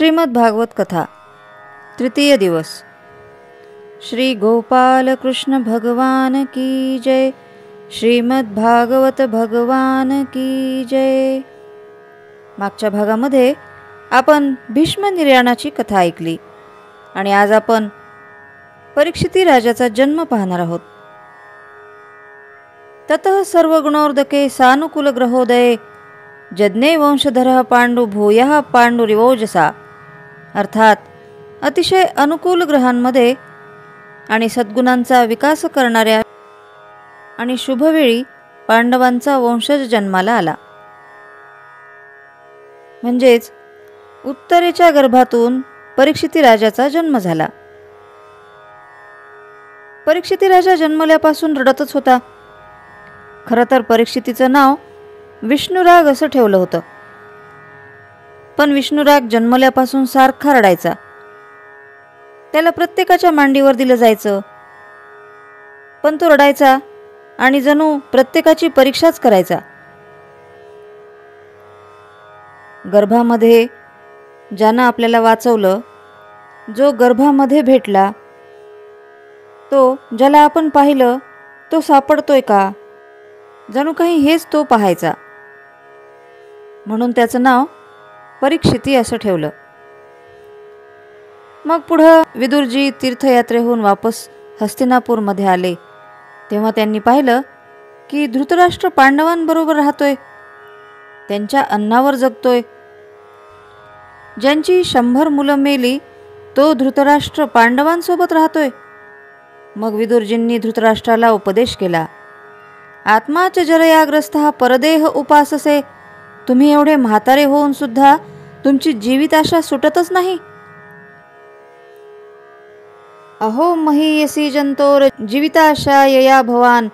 श्रीमद् भागवत कथा तृतीय दिवस। श्री गोपाल कृष्ण भगवान की जय। श्रीमद् भागवत भगवान की जय। मागच्या भागामध्ये आपण भीष्म निर्याणाची कथा ऐकली आणि आज आपण परीक्षिती राजाचा जन्म पाहणार आहोत। ततः सर्वगुणोर्दके सानुकूल ग्रहोदये जज्ञे वंशधरः पांडु भूयः पांडुरिवोजसा। अर्थात अतिशय अनुकूल ग्रहांमध्ये आणि सद्गुणांचा विकास करणाऱ्या आणि शुभवेळी पांडवांचा वंशज जन्माला आला। म्हणजेच उत्तरेच्या गर्भातून परीक्षिती राजाचा जन्म झाला। परीक्षिती राजा जन्मल्यापासून रडतच होता। खरं तर परीक्षितीचं नाव विष्णुराग असं ठेवलं होतं, पण विष्णुराग जन्मल्यापासून सारखा रडायचा। त्याला प्रत्येकाच्या मांडीवर दिलं जायचं, पण तो रडायचा आणि जणू प्रत्येकाची परीक्षाच करायचा। गर्भामध्ये ज्यानं आपल्याला वाचवलं, जो गर्भामध्ये भेटला, तो ज्याला आपण पाहिलं तो सापडतोय का, जणू काही हेच तो पाहायचा। म्हणून त्याचं नाव परीक्षिती असं ठेवलं। मग पुढं विदुरजी तीर्थयात्रेहून वापस हस्तिनापूरमध्ये आले, तेव्हा त्यांनी पाहिलं की धृतराष्ट्र पांडवांबरोबर राहतोय, त्यांच्या अन्नावर जगतोय। ज्यांची 100 मुलं मेली तो धृतराष्ट्र पांडवांसोबत राहतोय। मग विदुरजींनी धृतराष्ट्राला उपदेश केला, आत्माच जरयाग्रस्तः परदेह उपाससे। तुम्ही एवढे म्हातारे होऊन सुद्धा तुमची जीविताशा सुटतच नाही। अहो महीयसी जंतोर जीविताशा यया भवान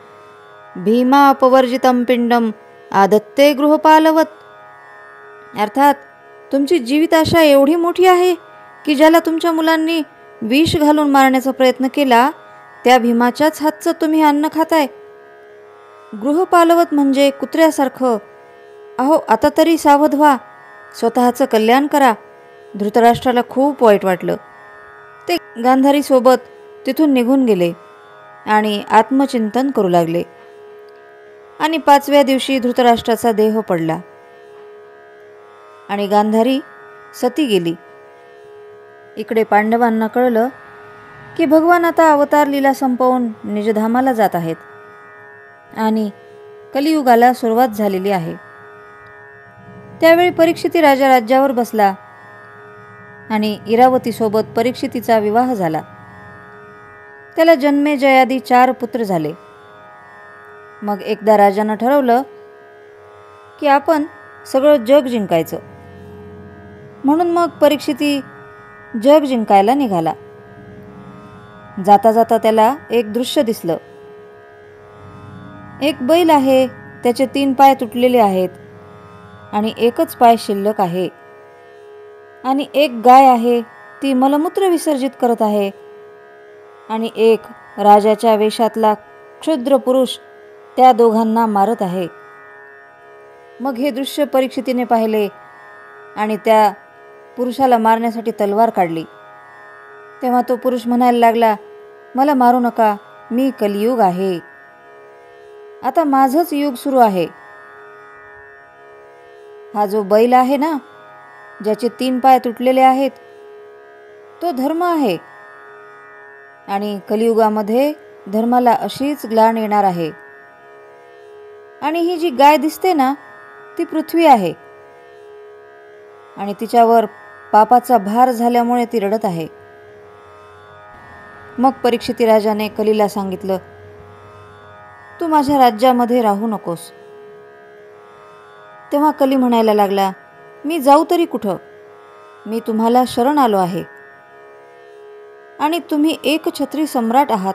भीमापवर्जितं पिंडम आदत्ते गृहपालवत। अर्थात तुमची जीविताशा एवढी मोठी आहे की ज्याला तुमच्या मुलांनी विष घालून मारण्याचा प्रयत्न केला त्या भीमाच्याच हातचं तुम्ही अन्न खाताय। गृहपालवत म्हणजे कुत्र्यासारखं। अहो आता तरी सावध व्हा, स्वतःचं कल्याण करा। धृतराष्ट्राला खूप वाईट वाटलं। ते गांधारी सोबत तिथून निघून गेले आणि आत्मचिंतन करू लागले। आणि 5व्या दिवशी धृतराष्ट्राचा देह पडला आणि गांधारी सती गेली। इकडे पांडवांना कळलं की भगवान आता अवतार लीला संपवून निजधामाला जात आहेत आणि कलियुगाला सुरुवात झालेली आहे। त्यावेळी परीक्षिती राजा राज्यावर बसला आणि इरावतीसोबत परीक्षितीचा विवाह झाला। त्याला जन्मेजयादी 4 पुत्र झाले। मग एकदा राजानं ठरवलं की आपण सगळं जग जिंकायचं, म्हणून मग परीक्षिती जग जिंकायला निघाला। जाता जाता त्याला एक दृश्य दिसलं। एक बैल आहे, त्याचे 3 पाय तुटलेले आहेत आणि एकच पाय शिल्लक आहे। आणि एक गाय आहे, ती मलमूत्र विसर्जित करत आहे। आणि एक राजाच्या वेशातला क्षुद्र पुरुष त्या दोघांना मारत आहे। मग हे दृश्य परीक्षितीने पाहिले आणि त्या पुरुषाला मारण्यासाठी तलवार काढली। तेव्हा तो पुरुष म्हणायला लागला, मला मारू नका, मी कलियुग आहे, आता माझंच युग सुरू आहे। हा जो बैल आहे ना, ज्याचे 3 पाय तुटलेले आहेत, तो धर्म आहे आणि कलियुगामध्ये धर्माला अशीच ग्लान येणार आहे। आणि ही जी गाय दिसते ना, ती पृथ्वी आहे आणि तिच्यावर पापाचा भार झाल्यामुळे ती रडत आहे। मग परीक्षिती राजाने कलीला सांगितलं, तू माझ्या राज्यामध्ये राहू नकोस। तेव्हा कली म्हणायला लागला, मी जाऊ तरी कुठं, मी तुम्हाला शरण आलो आहे आणि तुम्ही एकछत्री सम्राट आहात।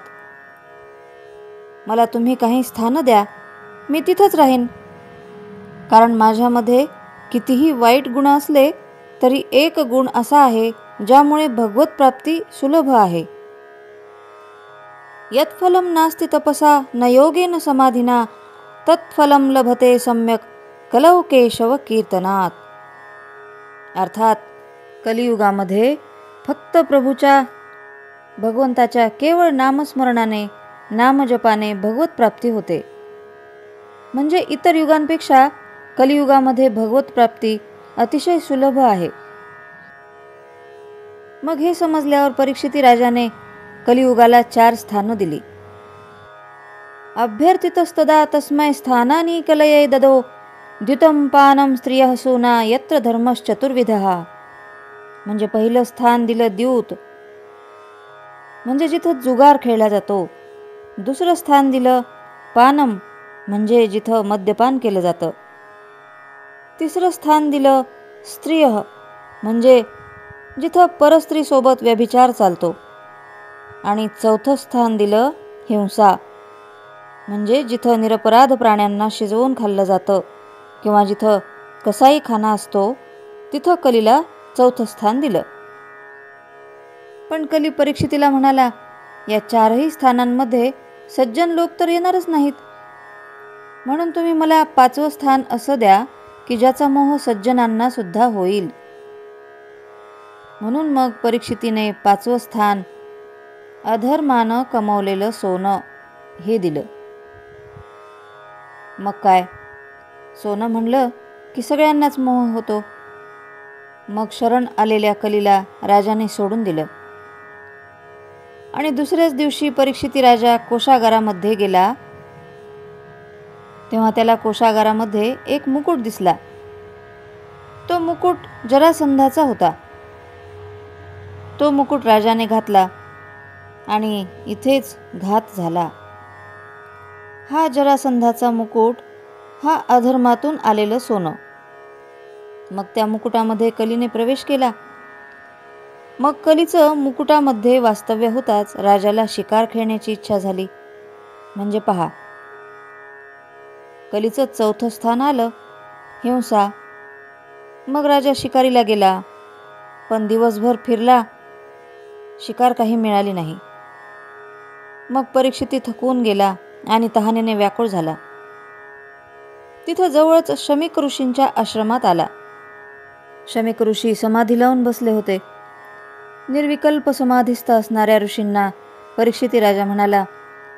मला तुम्ही काही स्थान द्या, मी तिथंच राहीन। कारण माझ्यामध्ये कितीही वाईट गुण असले तरी एक गुण असा आहे ज्यामुळे भगवत प्राप्ती सुलभ आहे। यत्फलं नास्ति तपसा न योगेन समाधिना तत्फलं लभते सम्यक कलौ केशव कीर्तनात। अर्थात कलियुगामध्ये फक्त प्रभूच्या भगवंताच्या केवळ नामस्मरणाने नामजपाने भगवत प्राप्ती होते. म्हणजे इतर युगांपेक्षा कलियुगामध्ये भगवत प्राप्ती अतिशय सुलभ आहे. मग हे समजल्यावर परीक्षिती राजाने कलियुगाला 4 स्थानं दिली. अभ्यर्थितस्तदा तस्मै स्थानानि कलये ददो द्युतं पानं स्त्रियः सूना यत्र धर्मश्चतुर्विधः. म्हणजे पहिलं स्थान दिलं द्यूत, म्हणजे जिथं जुगार खेळला जातो. दुसरं स्थान दिलं पानम, म्हणजे जिथं मद्यपान केलं जातं. तिसरं स्थान दिलं स्त्रिय, म्हणजे जिथं परस्त्रीसोबत व्यभिचार चालतो. आणि चौथं स्थान दिलं हिंसा, म्हणजे जिथं निरपराध प्राण्यांना शिजवून खाल्लं जातं किंवा जिथं कसाईखाना असतो तिथं कलीला चौथं स्थान दिलं. पण कली परीक्षितीला म्हणाला, या 4ही स्थानांमध्ये सज्जन लोक तर येणारच नाहीत, म्हणून तुम्ही मला 5वं स्थान असं द्या की ज्याचा मोह सज्जनांना सुद्धा होईल. म्हणून मग परीक्षितीने 5वं स्थान अधर्मानं कमवलेलं सोनं हे दिलं. मग काय, सोनं म्हणलं की सगळ्यांनाच मोह होतो. मग शरण आलेल्या कलीला राजाने सोडून दिलं. आणि दुसऱ्याच दिवशी परीक्षिती राजा कोषागारामध्ये गेला, तेव्हा त्याला कोषागारामध्ये एक मुकुट दिसला. तो मुकुट जरासंधाचा होता. तो मुकुट राजाने घातला आणि इथेच घात झाला. हा जरासंधाचा मुकुट हा अधर्मातून आलेलं सोनं. मग त्या मुकुटामध्ये कलीने प्रवेश केला. मग कलीचं मुकुटामध्ये वास्तव्य होताच राजाला शिकार खेळण्याची इच्छा झाली. म्हणजे पहा, कलीचं 4थं स्थान आलं हिंसा. मग राजा शिकारीला गेला, पण दिवसभर फिरला, शिकार काही मिळाली नाही. मग परीक्षिती थकून गेला आणि तहानेने व्याकुळ झाला. तिथं जवळच शमीक ऋषींच्या आश्रमात आला. शमीक ऋषी समाधी लावून बसले होते. निर्विकल्प समाधीस्थ असणाऱ्या ऋषींना परीक्षिती राजा म्हणाला,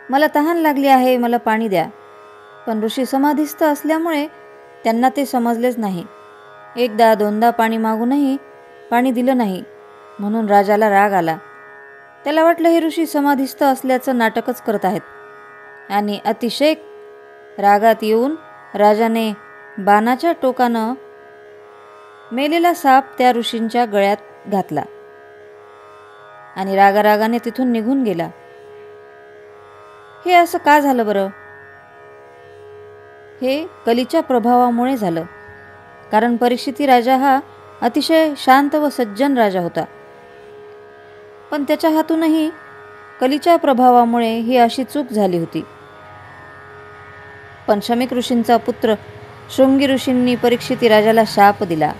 मला तहान लागली आहे, मला पाणी द्या. पण ऋषी समाधीस्थ असल्यामुळे त्यांना ते समजलेच नाही. एकदा दोनदा पाणी मागूनही पाणी दिलं नाही, म्हणून राजाला राग आला. त्याला वाटलं हे ऋषी समाधीस्थ असल्याचं नाटकच करत आहेत. आणि अतिशय रागात येऊन राजाने बाणाच्या टोकानं मेलेला साप त्या ऋषींच्या गळ्यात घातला आणि रागारागाने तिथून निघून गेला. हे असं का झालं बरं? हे कलीच्या प्रभावामुळे झालं. कारण परीक्षिती राजा हा अतिशय शांत व सज्जन राजा होता. पण त्याच्या हातूनही कलीच्या प्रभावामुळे ही अशी चूक झाली होती. पण शमीक ऋषींचा पुत्र शृंगी ऋषींनी परीक्षिती राजाला शाप दिला.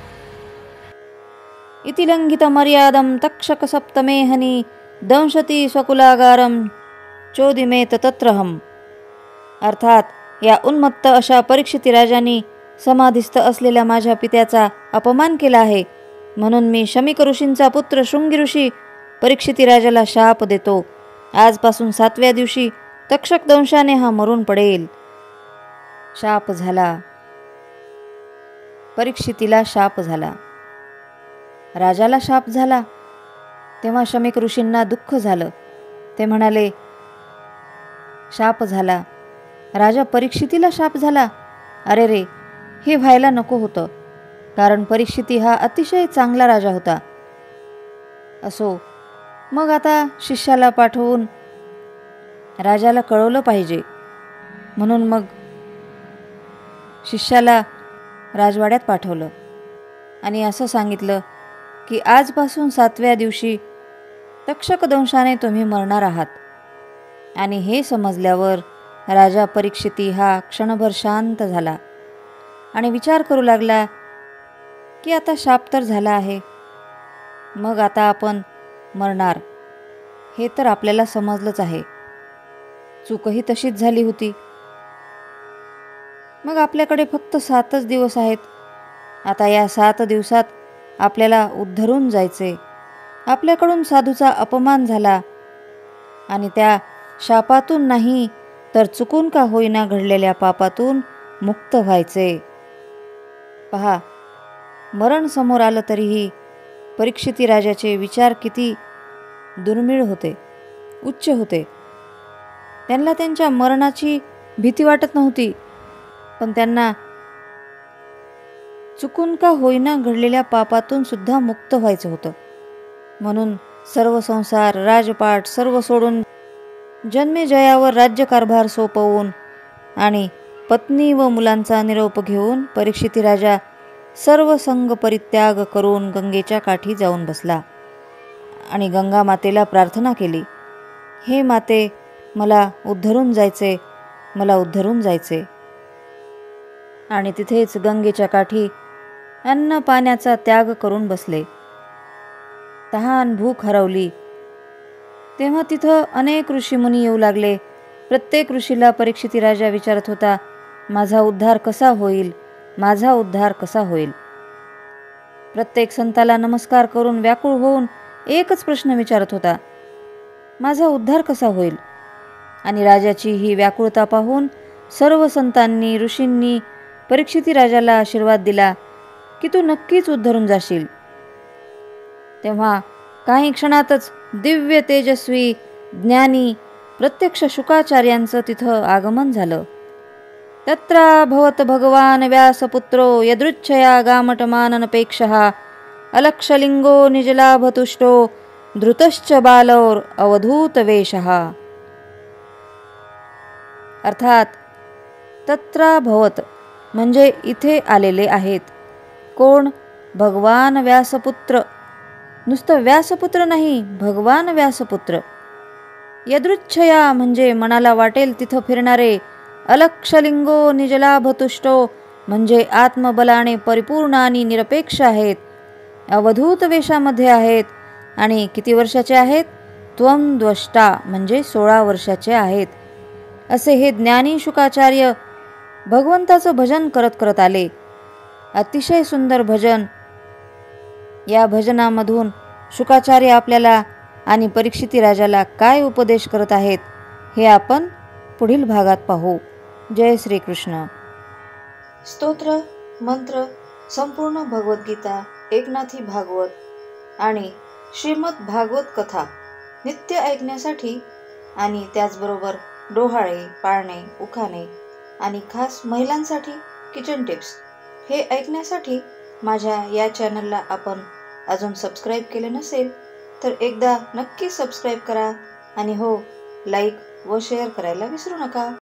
इति लंघित मर्यादम तक्षक सप्तमेहनी दंशती स्वकुलागारम चोदिमेत तत्रहम. अर्थात या उन्मत्त अशा परीक्षिती राजांनी समाधीस्थ असलेल्या माझ्या पित्याचा अपमान केला आहे, म्हणून मी शमीक ऋषींचा पुत्र शृंगी ऋषी परीक्षिती राजाला शाप देतो. आजपासून 7व्या दिवशी तक्षक दंशाने हा मरून पडेल. शाप झाला. परीक्षितीला शाप झाला. राजाला शाप झाला. तेव्हा शमीक ऋषींना दुःख झालं. ते म्हणाले, शाप झाला, राजा परीक्षितीला शाप झाला. अरे रे, हे व्हायला नको होतं, कारण परीक्षिती हा अतिशय चांगला राजा होता. असो, मग आता शिष्याला पाठवून राजाला कळवलं पाहिजे. म्हणून मग शिष्याला राजवाड्यात पाठवलं आणि असं सांगितलं की आजपासून 7व्या दिवशी तक्षक दंशाने तुम्ही मरणार आहात. आणि हे समजल्यावर राजा परीक्षिती हा क्षणभर शांत झाला आणि विचार करू लागला की आता शाप तर झाला आहे, मग आता आपण मरणार हे तर आपल्याला समजलंच आहे. चूकही तशीच झाली होती. मग आपल्याकडे फक्त 7च दिवस आहेत. आता या 7 दिवसात आपल्याला उद्धरून जायचे. आपल्याकडून साधूचा अपमान झाला आणि त्या शापातून नाही तर चुकून का होईना घडलेल्या पापातून मुक्त व्हायचे. पहा, मरण समोर आलं तरीही परीक्षिती राजाचे विचार किती दुर्मिळ होते, उच्च होते. त्यांना त्यांच्या मरणाची भीती वाटत नव्हती, पण त्यांना चुकून का होईना घडलेल्या पापातून सुद्धा मुक्त व्हायचं होतं. म्हणून सर्व संसार, राजपाट सर्व सोडून जन्मेजयावर राज्यकारभार सोपवून आणि पत्नी व मुलांचा निरोप घेऊन परीक्षिती राजा सर्व संग परित्याग करून गंगेच्या काठी जाऊन बसला आणि गंगा मातेला प्रार्थना केली, हे माते, मला उद्धरून जायचे, मला उद्धरून जायचे. आणि तिथेच गंगेच्या काठी अन्न पाण्याचा त्याग करून बसले. तहान भूक हरवली. तेव्हा तिथं अनेक ऋषीमुनी येऊ लागले. प्रत्येक ऋषीला परीक्षिती राजा विचारत होता, माझा उद्धार कसा होईल, माझा उद्धार कसा होईल. प्रत्येक संताला नमस्कार करून व्याकुळ होऊन एकच प्रश्न विचारत होता, माझा उद्धार कसा होईल. आणि राजाची ही व्याकुळता पाहून सर्व संतांनी, ऋषींनी परीक्षिती राजाला आशीर्वाद दिला की तू नक्कीच उद्धरून जाशील. तेव्हा काही क्षणातच दिव्य तेजस्वी ज्ञानी प्रत्यक्ष शुकाचार्यांचं तिथं आगमन झालं. तत्राभवत भगवान व्यासपुत्रो यदृच्छया गामटमाननपेक्षः अलक्षलिंगो निजलाभतुष्टो धृतश्च बालौर अवधूतवेषः. अर्थात तत्राभवत म्हणजे इथे आलेले आहेत. कोण? भगवान व्यासपुत्र. नुसतं व्यासपुत्र नाही, भगवान व्यासपुत्र. यदृच्छया म्हणजे मनाला वाटेल तिथं फिरणारे. अलक्षलिंगो निजलाभतुष्टो म्हणजे आत्मबलाने परिपूर्ण आणि निरपेक्ष आहेत. अवधूत वेशामध्ये आहेत. आणि किती वर्षाचे आहेत? त्वं द्वष्टा म्हणजे 16 वर्षाचे आहेत. असे हे ज्ञानी शुकाचार्य भगवंताचं भजन करत करत आले. अतिशय सुंदर भजन. या भजनामधून शुकाचार्य आपल्याला आणि परीक्षिती राजाला काय उपदेश करत आहेत हे आपण पुढील भागात पाहू. जय श्रीकृष्ण. स्तोत्र, मंत्र, संपूर्ण भगवद्गीता, एकनाथी भागवत आणि श्रीमद भागवत कथा नित्य ऐकण्यासाठी आणि त्याचबरोबर डोहाळे, पाळणे, उखाणे आणि खास महिलांसाठी किचन टिप्स हे ऐकण्यासाठी माझ्या या चॅनलला आपण अजून सबस्क्राईब केले नसेल तर एकदा नक्की सबस्क्राईब करा आणि हो, लाईक व शेअर करायला विसरू नका.